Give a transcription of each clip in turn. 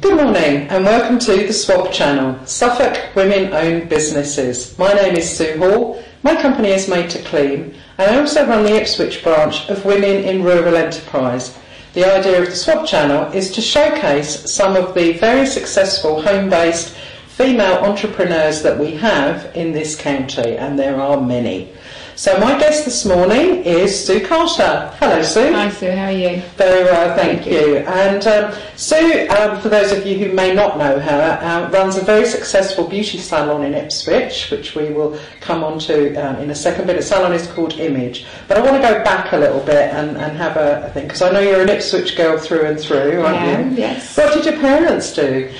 Good morning and welcome to the SWOB channel, Suffolk Women-Owned Businesses. My name is Sue Hall, my company is Made to Clean, and I also run the Ipswich branch of Women in Rural Enterprise. The idea of the SWOB channel is to showcase some of the very successful home-based female entrepreneurs that we have in this county, and there are many. So my guest this morning is Sue Carter. Hello, Sue. Hi, Sue. How are you? Very well, thank you. And Sue, for those of you who may not know her, runs a very successful beauty salon in Ipswich, which we will come on to in a second, but the salon is called Image. But I want to go back a little bit and have a thing, because I know you're an Ipswich girl through and through, aren't you? Yes. What did your parents do?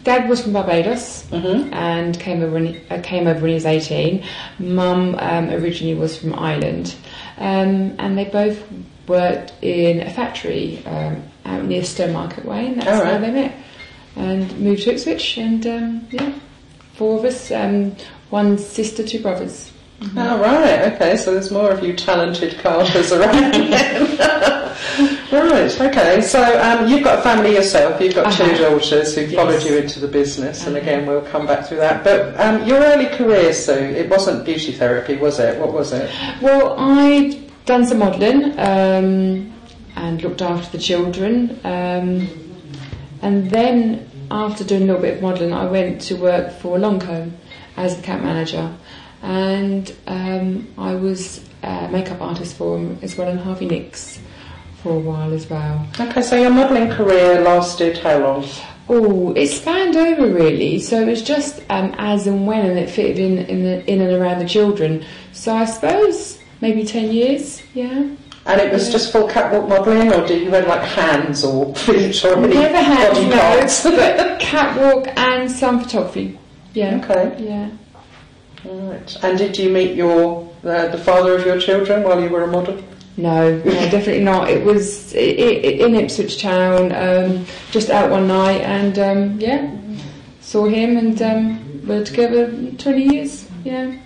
Dad was from Barbados and came over when he was 18. Mum originally was from Ireland, and they both worked in a factory out near Stowmarket Way, and that's how they met. And moved to Ipswich, and four of us, one sister, two brothers. Oh, right, okay, so there's more of you talented Carters around then. Right, okay, so you've got a family yourself, you've got two daughters who followed you into the business, and again we'll come back to that. But your early career, Sue, it wasn't beauty therapy, was it? What was it? Well, I'd done some modelling and looked after the children, and then after doing a little bit of modelling I went to work for Longcomb as account manager. And I was a makeup artist for them as well, and Harvey Nicks for a while as well. Okay, so your modelling career lasted how long? Oh, it spanned over really, so it was just as and when, and it fitted in and around the children. So I suppose maybe 10 years, yeah. And it was just full catwalk modelling, or did you have like hands or feet or any Never had, body parts? But catwalk and some photography, yeah. Okay. Yeah. Right. And did you meet the father of your children while you were a model? No, definitely not. It was in Ipswich town, just out one night, and saw him, and we're together 20 years. Yeah.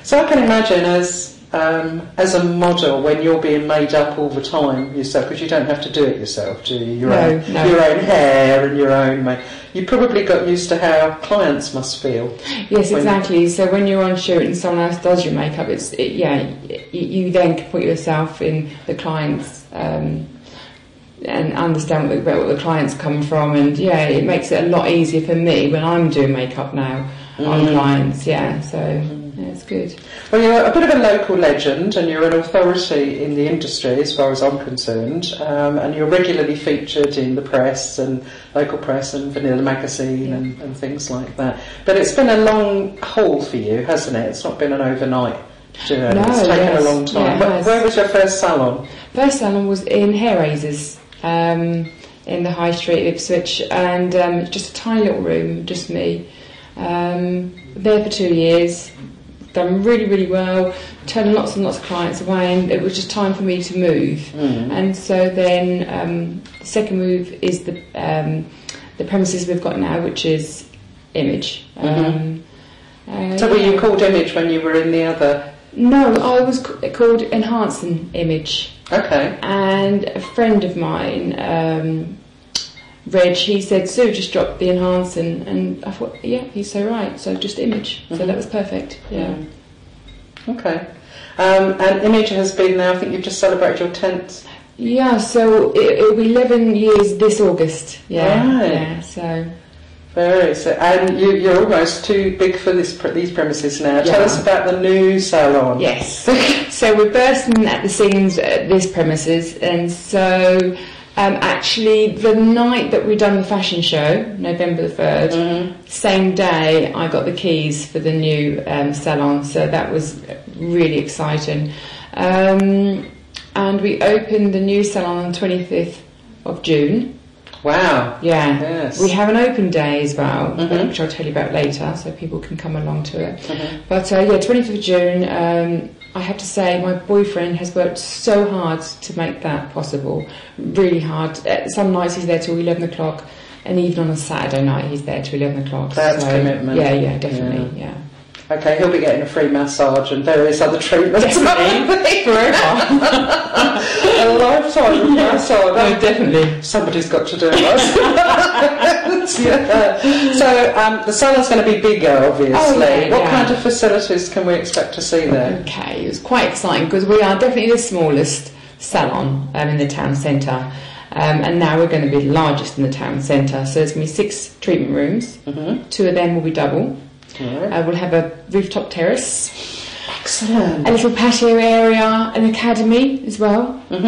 So I can imagine as a model, when you're being made up all the time yourself, because you don't have to do it yourself, do you? Your own hair and your own makeup. You probably got used to how clients must feel. Yes, exactly. So when you're on shoot and someone else does your makeup, you then can put yourself in the clients and understand where the clients come from, and it makes it a lot easier for me when I'm doing makeup now on clients. Yeah, so. It's good. Well, you're a bit of a local legend, and you're an authority in the industry as far as I'm concerned, and you're regularly featured in the press and local press and Vanilla magazine and things like that. But it's been a long haul for you, hasn't it? It's not been an overnight journey. No, it's taken a long time. Yeah, where was your first salon? First salon was in Hair Raisers in the High Street of Ipswich, and just a tiny little room, just me. There for 2 years. Done really, really well, turned lots and lots of clients away, and it was just time for me to move. And so then the second move is the premises we've got now, which is Image. So were you called Image when you were in the other? No, I was called Enhancing Image. Okay. And a friend of mine, Reg, he said, Sue, just drop the Enhancing, and I thought, yeah, he's so right, so just Image. So that was perfect, yeah. Okay. And Image has been now, I think you've just celebrated your 10th. Yeah, so it'll be 11 years this August, yeah. Right. Yeah, so... And you're almost too big for these premises now. Tell us about the new salon. Yes. So we're bursting at the seams at this premises, and so... actually, the night that we done the fashion show, November the 3rd, same day I got the keys for the new salon, so that was really exciting. And we opened the new salon on the 25th of June. Wow. Yeah. Yes. We have an open day as well, which I'll tell you about later, so people can come along to it. But 25th of June, I have to say my boyfriend has worked so hard to make that possible, really hard. Some nights he's there till 11 o'clock, and even on a Saturday night he's there till 11 o'clock. That's commitment. Yeah, definitely, yeah. Okay, he'll be getting a free massage and various other treatments. Definitely, forever. a lifetime of massage. No, definitely. Somebody's got to do it. Yeah. So the salon's going to be bigger, obviously. What kind of facilities can we expect to see there? Okay, it was quite exciting because we are definitely the smallest salon in the town centre. And now we're going to be the largest in the town centre. So there's going to be 6 treatment rooms. 2 of them will be double. We'll have a rooftop terrace. Excellent. A little patio area, an academy as well. So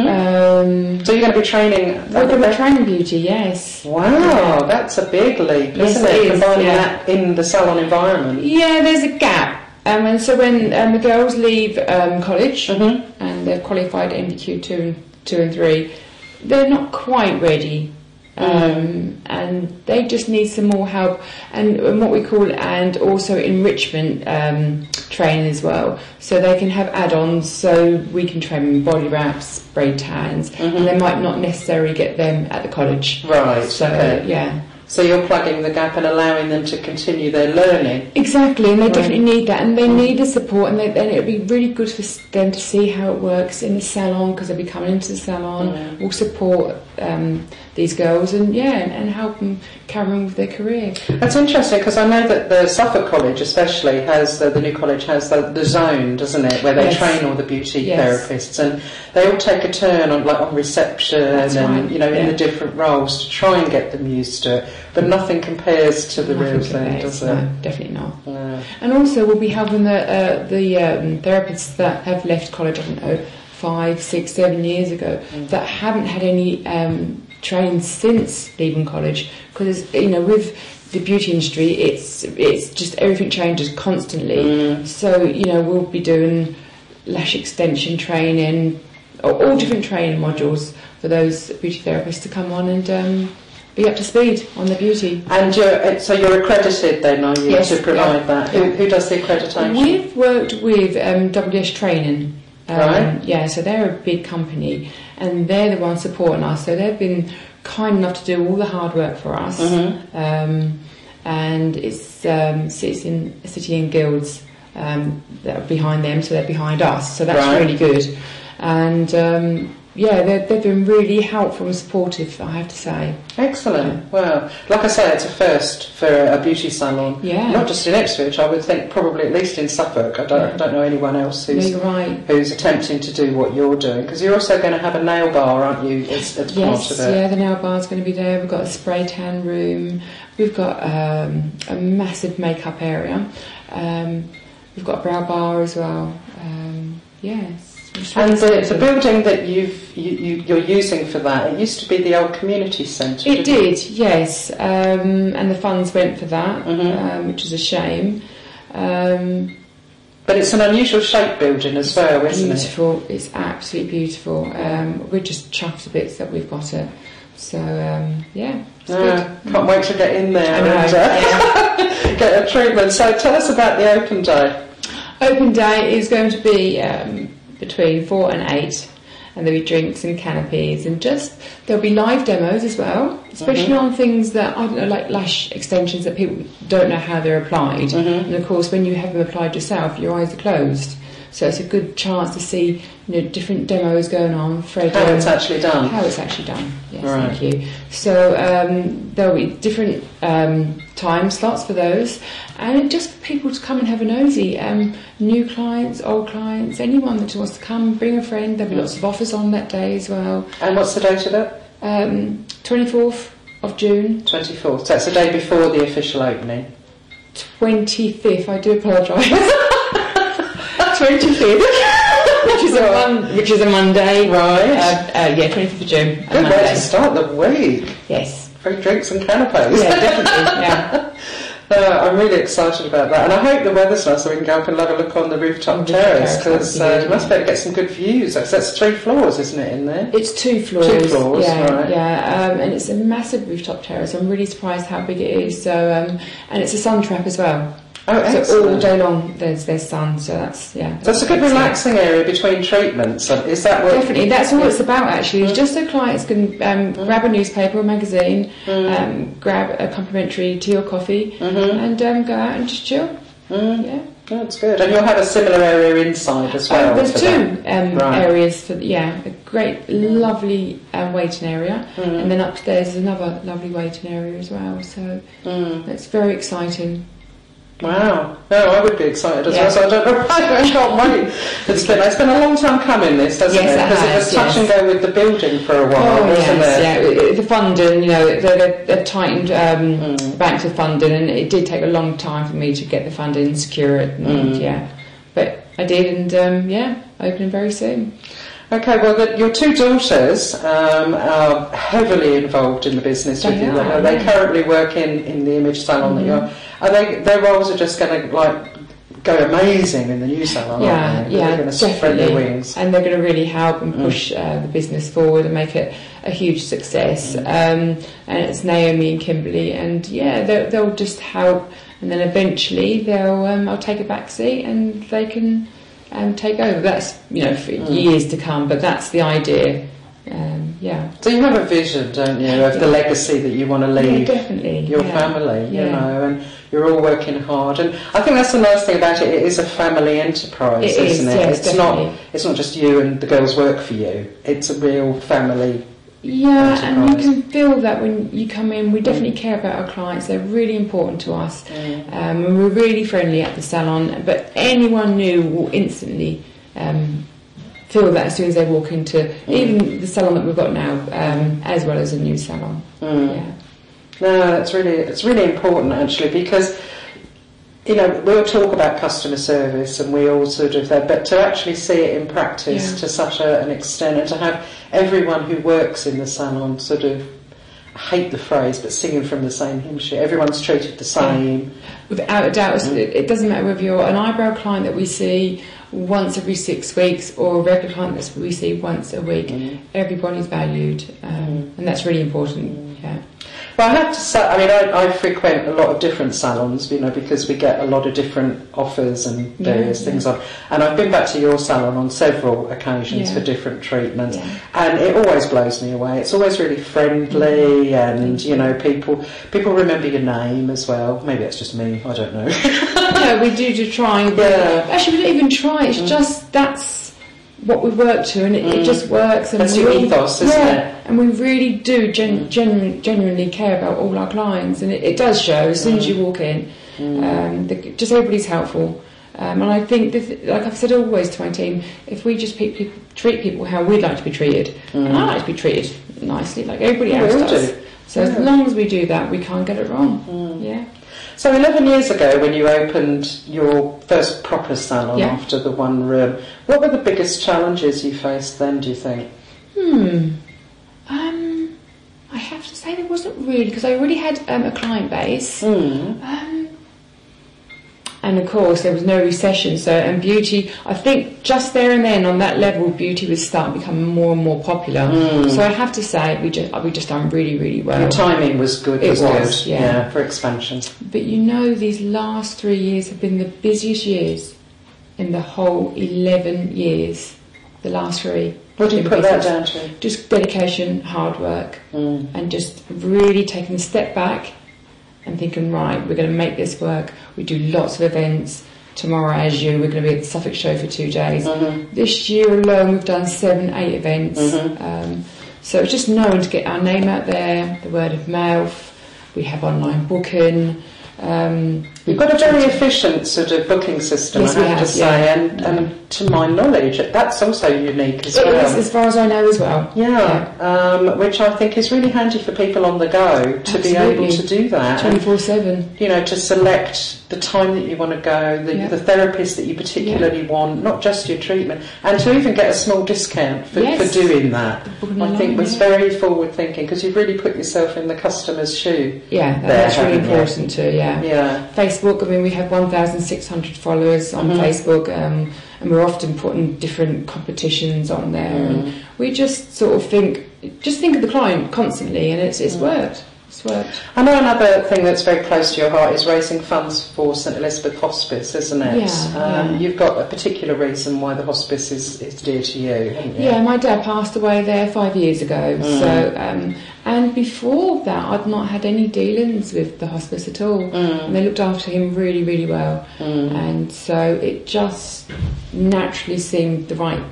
you're going to be training? We're going to be training beauty, yes. Wow, that's a big leap, isn't it? Combining that in the salon environment. Yeah, there's a gap. And so when the girls leave college and they're qualified NVQ 2 and 3, they're not quite ready. And they just need some more help and what we call, and also enrichment training as well, so they can have add-ons, so we can train them in body wraps, spray tans, and they might not necessarily get them at the college. Right. So yeah. So you're plugging the gap and allowing them to continue their learning. Exactly, and they definitely need that, and they need the support, and then it'd be really good for them to see how it works in the salon, because they'll be coming into the salon. We'll support these girls and help them carry on with their career. That's interesting, because I know that the Suffolk College especially has, the new college has the zone, doesn't it, where they train all the beauty therapists, and they all take a turn on reception and in the different roles to try and get them used to it. But nothing compares to the real thing, does it? No, definitely not. No. And also we'll be helping the therapists that have left college, I don't know, 5, 6, 7 years ago, that haven't had any training since leaving college, because with the beauty industry, it's just everything changes constantly. So we'll be doing lash extension training, all different training modules for those beauty therapists to come on and be up to speed on the beauty. And you're accredited then, are you, to provide that? Who does the accreditation? We've worked with WS Training. Right. Yeah, so they're a big company, and they're the ones supporting us. So they've been kind enough to do all the hard work for us. And it's City and Guilds that are behind them, so they're behind us. So that's really good. And they've been really helpful and supportive, I have to say. Excellent. Well, like I say, it's a first for a beauty salon. Yeah. Not just in Ipswich, I would think probably at least in Suffolk. I don't know anyone else who's attempting to do what you're doing. Because you're also going to have a nail bar, aren't you, as part of it? Yeah, the nail bar's going to be there. We've got a spray tan room. We've got a massive makeup area. We've got a brow bar as well. Yes. And the building that you're using for that, it used to be the old community centre. It did, yes, and the funds went for that, which is a shame. But it's an unusual shaped building as well, isn't it? Beautiful, it's absolutely beautiful. We're just chuffed to bits that we've got it. So it's good. Can't wait to get in there and get a treatment. So tell us about the open day. Open day is going to be between 4 and 8, and there'll be drinks and canopies, and there'll be live demos as well, especially on things that, I don't know, like lash extensions that people don't know how they're applied. And of course, when you have them applied yourself, your eyes are closed, so it's a good chance to see different demos going on. How it's actually done. Yes, thank you. So there'll be different time slots for those, and just for people to come and have a nosy. New clients, old clients, anyone that wants to come, bring a friend. There'll be lots of offers on that day as well. And what's the date of it? 24th of June. 24th. So that's the day before the official opening. 25th. I do apologise. 25th. Which is a Monday. Right. 25th of June. Good way to start the week. Yes. Free drinks and canapes. Yeah, definitely. Yeah. I'm really excited about that, and I hope the weather's nice so we can go up and have a look on the rooftop terrace, because you must be able to get some good views. That's 3 floors, isn't it, in there? It's 2 floors. 2 floors, yeah, yeah, and it's a massive rooftop terrace. I'm really surprised how big it is. So, and it's a sun trap as well. Oh, excellent. So all day long there's sun, so that's So it's a good relaxing area between treatments. Is that what? Definitely, that's all it's about actually. It's just so clients can grab a newspaper or magazine, grab a complimentary tea or coffee, and go out and just chill. Yeah. That's good. And you'll have a similar area inside as well. There's two Right. areas for a great, lovely waiting area, and then upstairs is another lovely waiting area as well. So it's very exciting. Wow. No, I would be excited as well, so I don't know why I can't wait. It's been a long time coming, this, hasn't it? Because it was touch and go with the building for a while, wasn't it? Yeah. The funding, they've tightened banks of funding, and it did take a long time for me to get the funding and secure it. And, but I did, and opening very soon. Okay, well, your two daughters are heavily involved in the business with you. They currently work in the image salon that you're. Their roles are just going to go amazing in the new salon, aren't they? They're going to spread their wings, and they're going to really help and push the business forward and make it a huge success. And it's Naomi and Kimberly, and they'll just help, and then eventually I'll take a back seat and they can take over. That's for years to come, but that's the idea. So you have a vision, don't you, of the legacy that you want to leave your family, and you're all working hard. And I think that's the nice thing about it. It is a family enterprise, isn't it? Yes, it's not just you and the girls work for you. It's a real family. Yeah, and you can feel that when you come in. We definitely care about our clients. They're really important to us, and we're really friendly at the salon. But anyone new will instantly feel that as soon as they walk into even the salon that we've got now, as well as a new salon. No, it's really important actually, because we'll talk about customer service and we all sort of that, but to actually see it in practice to such an extent, and to have everyone who works in the salon sort of, I hate the phrase, but singing from the same hymn sheet. Everyone's treated the same. Without a doubt, it doesn't matter whether you're an eyebrow client that we see once every 6 weeks or a regular client that we see once a week. Everybody's valued, and that's really important. Well, I have to say, I frequent a lot of different salons, because we get a lot of different offers and various things on. And I've been back to your salon on several occasions for different treatments, and it always blows me away. It's always really friendly, and people remember your name as well. Maybe it's just me, I don't know. No, we do try. Actually, we don't even try. It's just that's what we work to, and it just works. And that's your ethos, isn't it? And we really do genuinely care about all our clients, and it does show as soon as you walk in. Just everybody's helpful, and I think, like I've said always to my team, if we just treat people how we'd like to be treated, and I like to be treated nicely, like everybody else does. So as long as we do that, we can't get it wrong. So 11 years ago, when you opened your first proper salon after the one room, what were the biggest challenges you faced then, do you think? I have to say there wasn't really, because I already had a client base. And of course there was no recession, and beauty, I think just there and then on that level, beauty was starting to become more and more popular. So I have to say we just done really, really well. Your timing was good. It was good, for expansion. But these last 3 years have been the busiest years in the whole 11 years. The last 3. What do you put that down to? Just dedication, hard work, and just really taking a step back and thinking, right, we're going to make this work. We do lots of events. Tomorrow, we're going to be at the Suffolk show for 2 days. This year alone, we've done 7, 8 events. So it's just knowing to get our name out there, the word of mouth. We have online booking. You've got a very efficient sort of booking system, I have to say, and to my knowledge, that's also unique as well. It is, as far as I know as well. Which I think is really handy for people on the go to be able to do that. 24/7. To select the time that you want to go, the therapist that you particularly want, not just your treatment, and to even get a small discount for doing that. I think was very forward thinking, because you've really put yourself in the customer's shoe. That's really important too. Facebook, we have 1,600 followers on Facebook, and we're often putting different competitions on there, and we just sort of think of the client constantly, and it's worked. It's worked. I know another thing that's very close to your heart is raising funds for St Elizabeth Hospice, isn't it? Yeah. You've got a particular reason why the hospice is dear to you, haven't you? Yeah, my dad passed away there 5 years ago. So, and before that, I'd not had any dealings with the hospice at all. And they looked after him really, really well. And so it just naturally seemed the right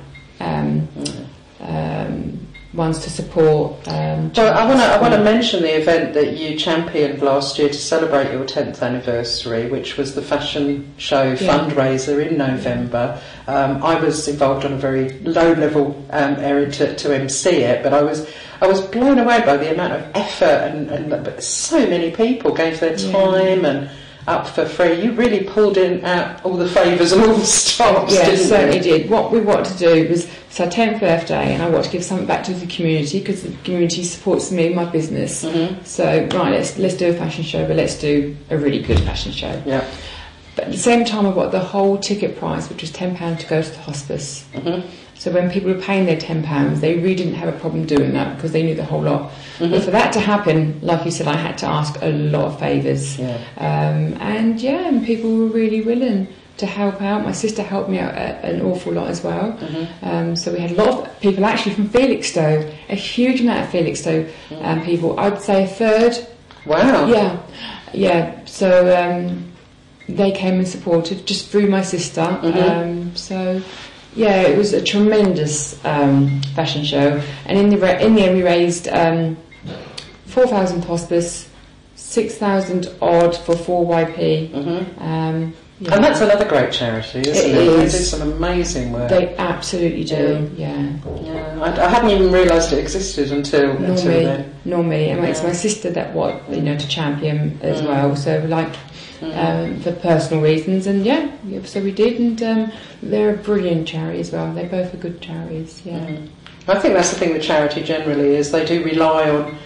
ones to support. Well, I want to mention the event that you championed last year to celebrate your 10th anniversary, which was the fashion show fundraiser in November. I was involved on a very low level area to MC it, but I was blown away by the amount of effort and so many people gave their time and up for free. You really pulled in out all the favours and all the stops, yeah, didn't you? certainly did. What we wanted to do was, it's our 10th birthday, and I wanted to give something back to the community, because the community supports me and my business. So, right, let's do a fashion show, but let's do a really good fashion show. Yeah. But at the same time, I got the whole ticket price, which was £10 to go to the hospice. So when people were paying their £10, they really didn't have a problem doing that, because they knew the whole lot. But for that to happen, like you said, I had to ask a lot of favours. And people were really willing to help out. My sister helped me out an awful lot as well. So we had a lot of people actually from Felixstowe, a huge amount of Felixstowe people. I'd say a third. Wow. Yeah. So they came and supported just through my sister. So yeah, it was a tremendous fashion show, and in the end we raised 4,000 hospice, 6,000 odd for 4YP. And that's another great charity, isn't it? They do some amazing work. They absolutely do. Yeah. I hadn't even realised it existed until then. Nor me. And it's my sister that to champion as well. So for personal reasons, and so we did, and they're a brilliant charity as well. They're both are good charities. I think that's the thing with charity generally, is they do rely on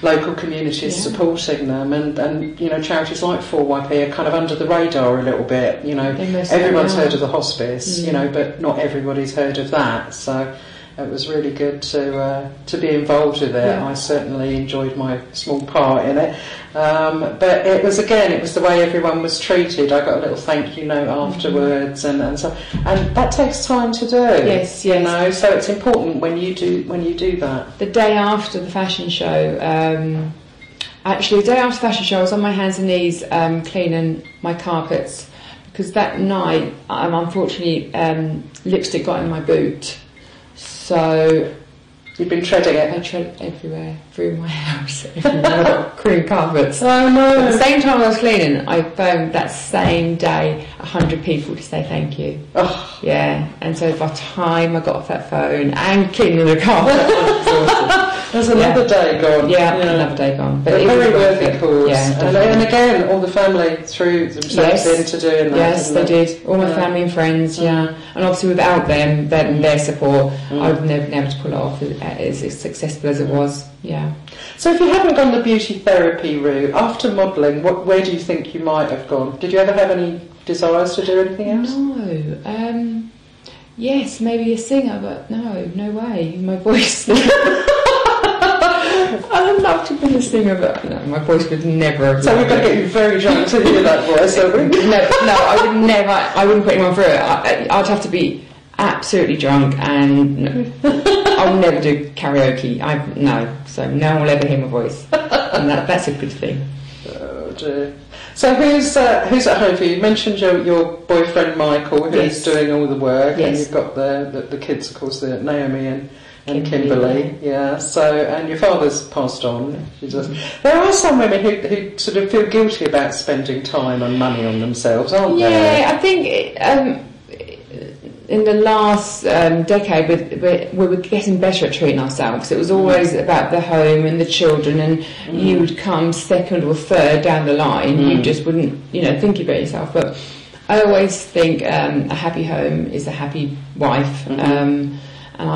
local communities supporting them, and charities like 4YP are kind of under the radar a little bit. Everyone's heard of the hospice, but not everybody's heard of that. So it was really good to be involved with it. I certainly enjoyed my small part in it, but it was the way everyone was treated. I got a little thank you note afterwards, and that takes time to do. Yes. So it's important when you do that. The day after the fashion show, actually the day after the fashion show, I was on my hands and knees cleaning my carpets, because that night, unfortunately, lipstick got in my boot. So you've been treading it? I tread everywhere, through my house, everywhere. Cream carpets. Oh no! At the same time I was cleaning, I phoned that same day 100 people to say thank you. Oh. Yeah, and so by the time I got off that phone and cleaning the carpet, I was exhausted. There's another day gone. Yeah, another day gone. But very worthy cause. Yeah, and again, all the family threw themselves into doing that. Yes, they did. All my family and friends, And obviously without them, their support, I would have never been able to pull it off as successful as it was. Yeah. So if you hadn't gone the beauty therapy route, after modelling, where do you think you might have gone? Did you ever have any desires to do anything else? No. Yes, maybe a singer, but no way. My voice... I would love to be a singer, but my voice would never. So we've got to get you very drunk to hear that voice. No, I would never. I wouldn't put anyone through it. I'd have to be absolutely drunk, and I would never do karaoke. So no one will ever hear my voice, and that's a good thing. Oh dear. So who's at home for you? You mentioned your boyfriend Michael, who's doing all the work, and you've got the kids, of course, Naomi and Kimberly. So, and your father's passed on. There are some women who sort of feel guilty about spending time and money on themselves, aren't there? Yeah, I think in the last decade we were getting better at treating ourselves. It was always about the home and the children, and you would come second or third down the line. You just wouldn't, think about yourself. But I always think a happy home is a happy wife. And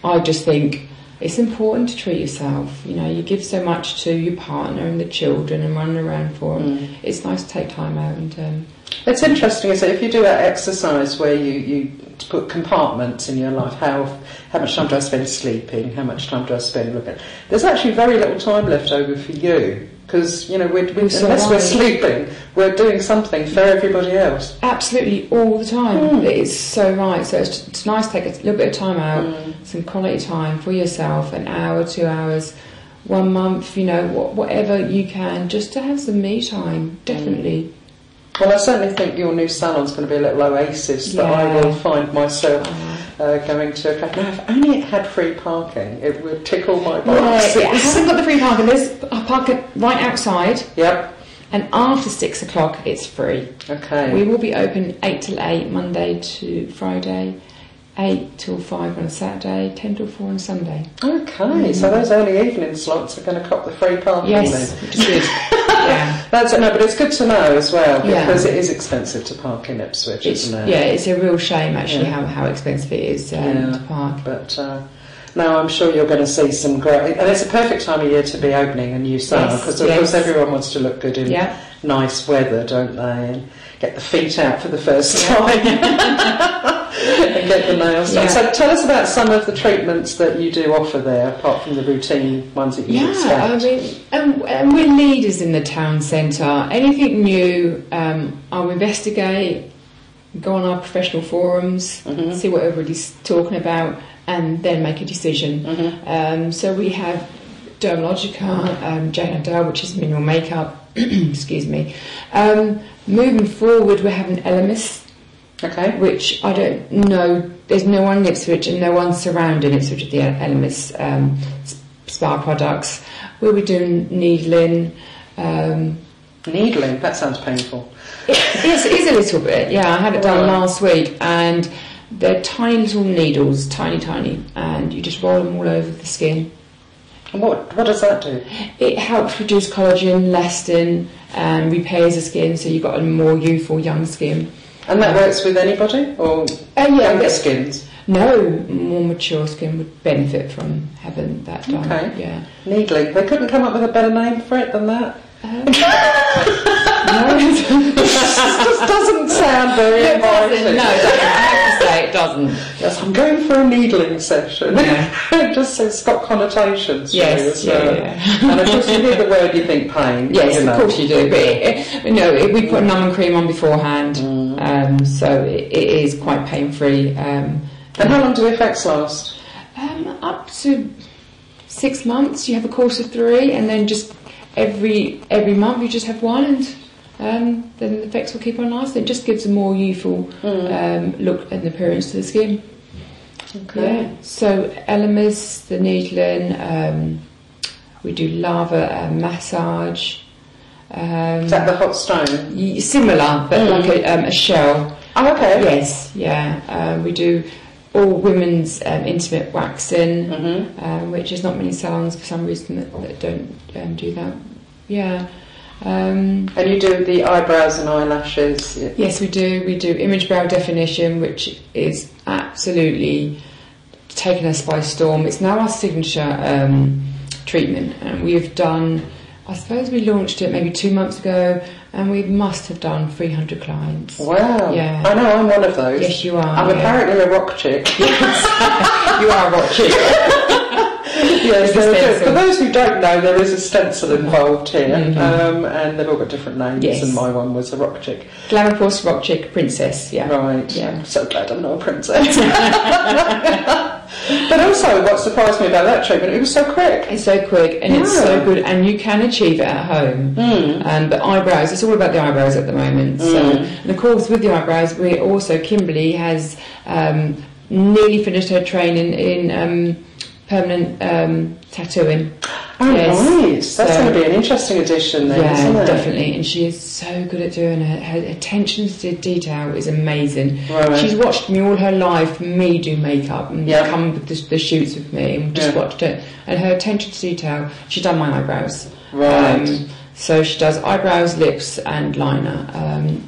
I just think it's important to treat yourself. You know, you give so much to your partner and the children and running around for them. It's nice to take time out and. It's interesting, isn't it? If you do that exercise where you put compartments in your life, how much time do I spend sleeping? How much time do I spend looking? There's actually very little time left over for you. Because, you know, unless we're sleeping, we're doing something for everybody else. Absolutely, all the time. It is so right. So it's nice to take a little bit of time out, some quality time for yourself, an hour, 2 hours, 1 month, you know, whatever you can, just to have some me time, definitely. Well, I certainly think your new salon's going to be a little oasis that I will find myself going to. Now, if only it had free parking, it would tick all my boxes. Yeah, it hasn't got the free parking. There's a parking right outside. Yep. And after 6 o'clock, it's free. Okay. We will be open 8 till 8, Monday to Friday, 8 till 5 on a Saturday, 10 till 4 on Sunday. Okay, so those early evening slots are going to cop the free parking then? Yes, which is good. Yeah. That's it. No, but it's good to know as well, because it is expensive to park in Ipswich, isn't it? Yeah, it's a real shame actually how expensive it is to park. But no, I'm sure you're going to see some great, and it's a perfect time of year to be opening a new salon, because of course everyone wants to look good in nice weather, don't they? And get the feet out for the first time. And get the nails done. So tell us about some of the treatments that you do offer there, apart from the routine ones that you expect. I mean, and we're leaders in the town centre. Anything new, I'll investigate, go on our professional forums, see what everybody's talking about, and then make a decision. So we have Dermalogica, Jane O'Dell, which is mineral makeup. Excuse me. Moving forward, we're having Elemis. Okay. Which I don't know, there's no one in Ipswich and no one surrounding Ipswich with the Elemis spa products. We'll be doing needling. Needling? That sounds painful. It is a little bit, yeah. I had it done last week, and they're tiny little needles, tiny, and you just roll them all over the skin. And what does that do? It helps reduce collagen, elastin, and repairs the skin, so you've got a more youthful, young skin. And that works with anybody, or younger skins? No, more mature skin would benefit from having that done. Okay. Yeah. Needling. They couldn't come up with a better name for it than that? No. It just doesn't sound very inviting. No, I have to say it doesn't. Yes, I'm going for a needling session. Yeah. It just it's got connotations. Yes, And of course you hear the word, you think pain. Yes, of course you do. But we put numbing cream on beforehand, so it is quite pain-free. And how long do the effects last? Up to 6 months. You have a course of 3, and then just every month you just have one, and then the effects will keep on lasting. It just gives a more youthful look and appearance to the skin. Okay. Yeah. So Elemis, the needling, we do lava massage. Is that the hot stone? Similar, but like a shell. Oh, okay. Yes, yeah. We do all women's intimate waxing, which is not many salons for some reason that don't do that. Yeah. And you do the eyebrows and eyelashes? Yes, we do. We do image brow definition, which is absolutely taken us by storm. It's now our signature treatment, and we've done, I suppose we launched it maybe 2 months ago, and we must have done 300 clients. Wow. Yeah. I know, I'm one of those. Yes, you are. I'm apparently a rock chick. Yes. You are a rock chick. Yes, for those who don't know, there is a stencil involved here, and they've all got different names, and my one was a rock chick. Glamorous rock chick princess, yeah. Right, yeah. I'm so glad I'm not a princess. But also, what surprised me about that treatment, it was so quick. It's so quick, and it's so good, and you can achieve it at home. But eyebrows, it's all about the eyebrows at the moment. So, and of course, with the eyebrows, we also, Kimberly has nearly finished her training in permanent tattooing. Oh, yes. Right. That's going to be an interesting addition then, isn't it? Definitely. And she is so good at doing it. Her attention to detail is amazing. Right. She's watched me all her life, me do makeup, and come with the shoots with me, and just watched it. And her attention to detail, she's done my eyebrows. Right. So she does eyebrows, lips, and liner.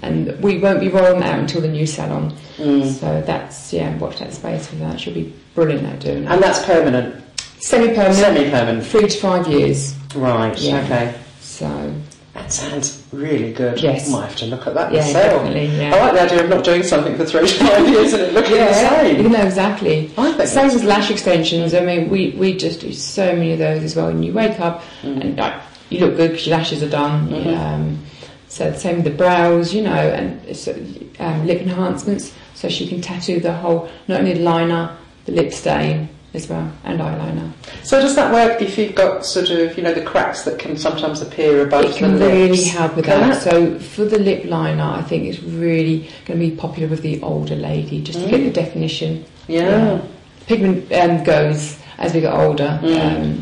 And we won't be rolling that out until the new salon. So that's, watch that space for that. She'll be brilliant at doing it. And that's permanent? Semi-permanent. Semi-permanent. 3 to 5 years. Right. Yeah. Okay. So. That sounds really good. Yes. I might have to look at that Yeah, myself. definitely. Yeah. I like the idea of not doing something for 3 to 5 years and it looking the same. No, exactly. I think Same as lash extensions. I mean, we just do so many of those as well. When you wake up and you look good because your lashes are done. So the same with the brows, you know, and so, lip enhancements. So she can tattoo the whole, not only the liner, the lip stain as well, and eyeliner. So does that work if you've got sort of, you know, the cracks that can sometimes appear above the lips? It can really help with that. So for the lip liner, I think it's really going to be popular with the older lady, just to get the definition. Yeah. Pigment goes as we get older,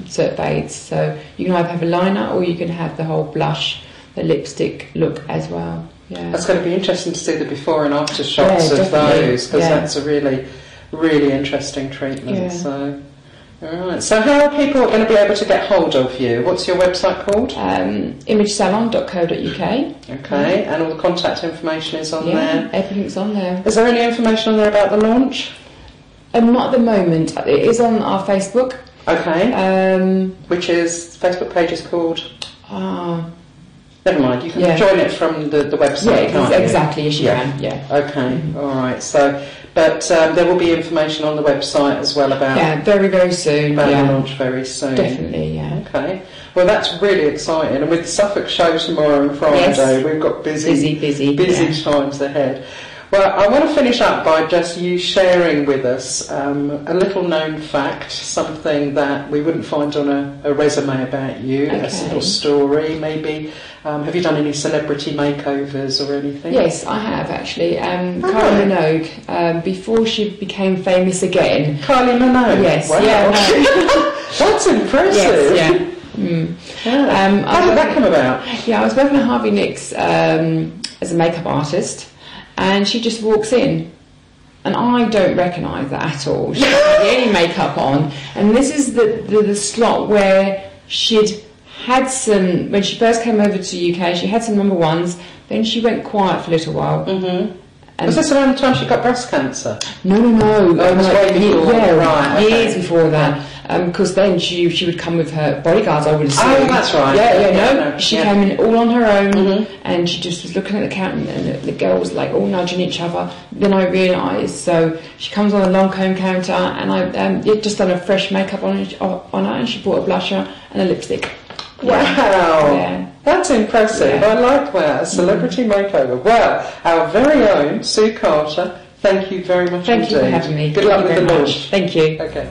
so it fades. So you can either have a liner or you can have the whole blush, the lipstick look as well. Yeah. That's going to be interesting to see the before and after shots of definitely. those, because that's a really interesting treatment. Yeah. So, all right. So how are people going to be able to get hold of you? What's your website called? Imagesalon.co.uk. Okay, and all the contact information is on there. Everything's on there. Is there any information on there about the launch? Not at the moment. It is on our Facebook. Okay. Which is Facebook page is called. Never mind. You can join it from the website. Yeah, exactly. Yes, you can. Yeah. Okay. All right. So. But there will be information on the website as well about... Yeah, very, very soon. About the launch very soon. Definitely, yeah. Okay. Well, that's really exciting. And with the Suffolk show tomorrow and Friday, we've got busy times ahead. Well, I want to finish up by just you sharing with us a little known fact, something that we wouldn't find on a resume about you, a little story maybe. Have you done any celebrity makeovers or anything? Yes, I have actually. Kylie Minogue, before she became famous again. Kylie Minogue? Yes. Wow. Yeah, no. That's impressive. Yes, yeah. How did that come about? Yeah, I was working at Harvey Nicks as a makeup artist, and she just walks in, and I don't recognise that at all. She doesn't have any makeup on, and this is the slot where she'd had some, when she first came over to the UK, she had some number ones, then she went quiet for a little while. And was this around the time she got breast cancer? No. That was way before. Years before that. Because then she would come with her bodyguards, I would assume. Oh, that's right. No. She came in all on her own, and she just was looking at the counter, and the girls like all nudging each other. Then I realised, so she comes on the long comb counter, and I just done a fresh makeup on her, and she bought a blusher and a lipstick. Wow. Yeah. That's impressive. I like that. A celebrity makeover. Well, our very own Sue Carter, thank you very much indeed. Thank you for having me. Good luck with the launch. Thank you. Okay.